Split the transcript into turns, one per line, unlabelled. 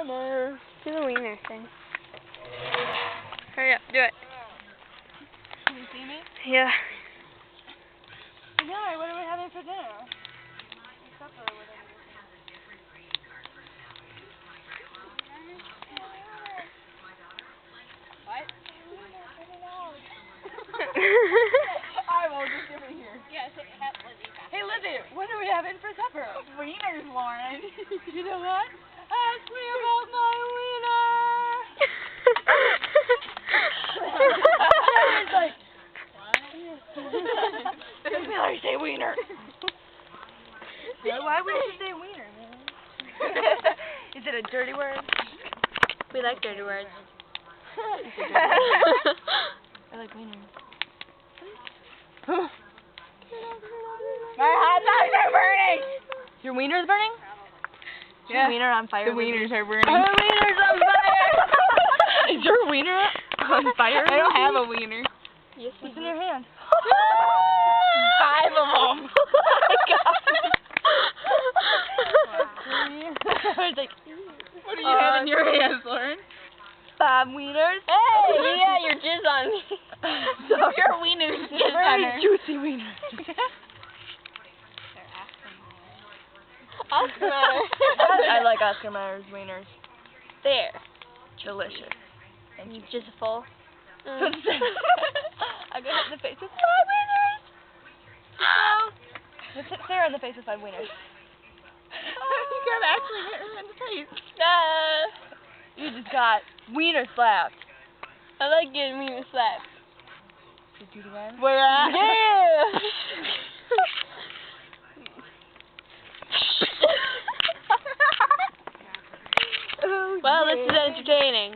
Summer.
Do the wiener thing.
Hurry up, do it.
Can you see me?
Yeah.
Yeah, what are we having for dinner? Supper or whatever. What? I will just give it here.
Yeah, say Lizzie.
Hey Lizzie, what are we having for supper? Wieners, Lauren. You know what? Ask me about my wiener. It's like, what? I say wiener. Why would you say wiener, man? Is it a dirty word?
We like dirty words.
I like wiener. My hot dogs are burning! Your wiener's burning? Is your wiener on fire?
The wieners are burning.
Our wiener's on fire! Is your wiener on fire?
I don't have a wiener.
Yes,
What's in your hand?
5 of them.
I was like,
What do you have in your hands, Lauren?
5 wieners.
Hey, you got your jizz on me.
Your wiener's just on her.
Juicy wiener.
Oscar Mayer.
I like Oscar Mayer's wieners.
There.
Delicious.
You just full.
I got hit in the face with 5 wieners. Let's hit Sarah in the face with 5 wieners.
You gotta actually hit her in the face.
You just got wiener slapped.
I like getting wiener slapped.
Did you do it again?
Where at?
Yeah. Well, this is entertaining.